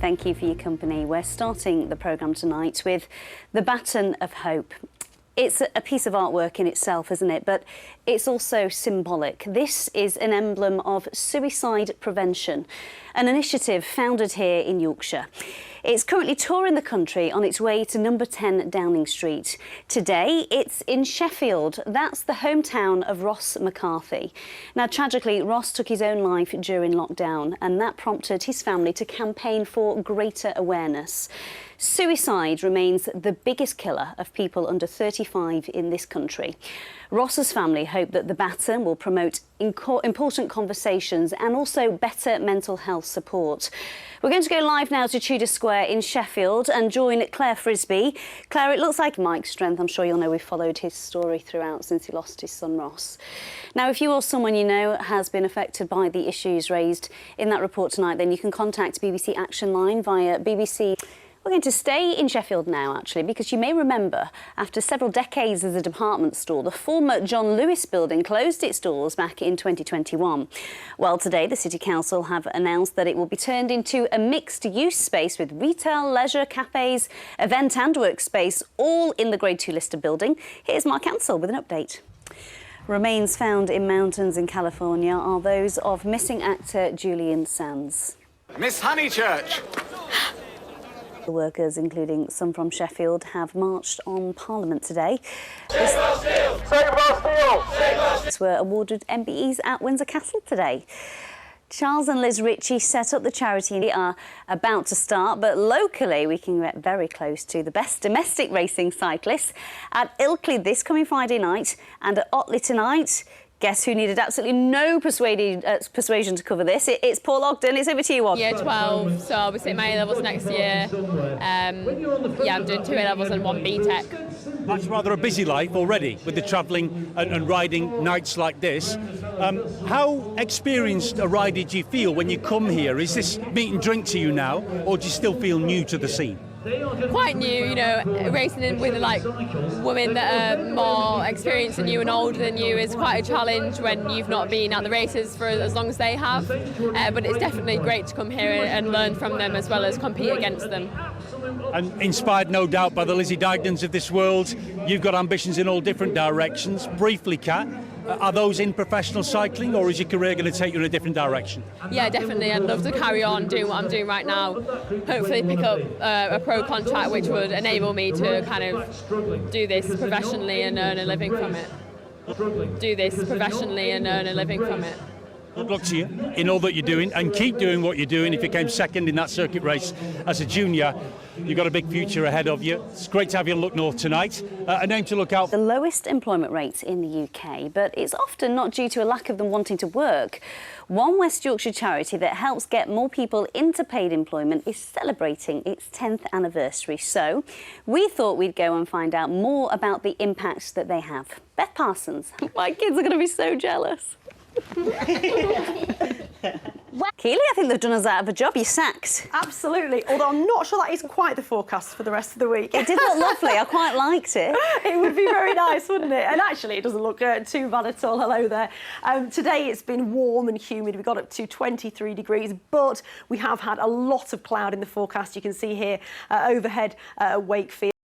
Thank you for your company. We're starting the programme tonight with The Baton of Hope. It's a piece of artwork in itself, isn't it? But it's also symbolic. This is an emblem of suicide prevention, an initiative founded here in Yorkshire. It's currently touring the country on its way to number 10 Downing Street. Today, it's in Sheffield. That's the hometown of Ross McCarthy. Now, tragically, Ross took his own life during lockdown, and that prompted his family to campaign for greater awareness. Suicide remains the biggest killer of people under 35 in this country. Ross's family hope that the baton will promote important conversations and also better mental health support. We're going to go live now to Tudor Square in Sheffield and join Claire Frisbee. Claire, it looks like Mike's strength. I'm sure you'll know we've followed his story throughout since he lost his son Ross. Now, if you or someone you know has been affected by the issues raised in that report tonight, then you can contact BBC Action Line via BBC. We're going to stay in Sheffield now, actually, because you may remember, after several decades as a department store, the former John Lewis building closed its doors back in 2021. Well, today, the City Council have announced that it will be turned into a mixed-use space with retail, leisure, cafes, event and workspace, all in the Grade 2 listed building. Here's Mark Ansell with an update. Remains found in mountains in California are those of missing actor Julian Sands. Miss Honeychurch! The workers, including some from Sheffield, have marched on Parliament today. Were awarded MBEs at Windsor Castle today. Charles and Liz Ritchie set up the charity. They are about to start, but locally we can get very close to the best domestic racing cyclists at Ilkley this coming Friday night and at Otley tonight. Guess who needed absolutely no persuasion to cover this? It's Paul Ogden. It's over to you, Ogden. Year 12, so I'll be sitting my A-levels next year. Yeah, I'm doing 2 A-levels and 1 B-Tech. That's rather a busy life already with the travelling and riding nights like this. How experienced a rider do you feel when you come here? Is this meat and drink to you now, or do you still feel new to the scene? Quite new, you know, racing in with like women that are more experienced than you and older than you is quite a challenge when you've not been at the races for as long as they have. But it's definitely great to come here and learn from them as well as compete against them. And inspired, no doubt, by the Lizzie Digdons of this world, you've got ambitions in all different directions. Briefly, Kat, are those in professional cycling, or is your career going to take you in a different direction? Yeah, definitely. I'd love to carry on doing what I'm doing right now. Hopefully pick up a pro contract which would enable me to kind of do this professionally and earn a living from it. Good luck to you in all that you're doing, and keep doing what you're doing. If you came second in that circuit race as a junior, you've got a big future ahead of you. It's great to have you in Look North tonight. A name to look out. The lowest employment rate in the UK, but it's often not due to a lack of them wanting to work. One West Yorkshire charity that helps get more people into paid employment is celebrating its 10th anniversary. So we thought we'd go and find out more about the impacts that they have. Beth Parsons, my kids are going to be so jealous. Keely, I think they've done us out of a job. You're sacked. Absolutely, although I'm not sure that is quite the forecast for the rest of the week. It did look lovely. I quite liked it. It would be very nice, wouldn't it? And actually, it doesn't look too bad at all. Hello there. Today, it's been warm and humid. We got up to 23 degrees, but we have had a lot of cloud in the forecast. You can see here overhead Wakefield.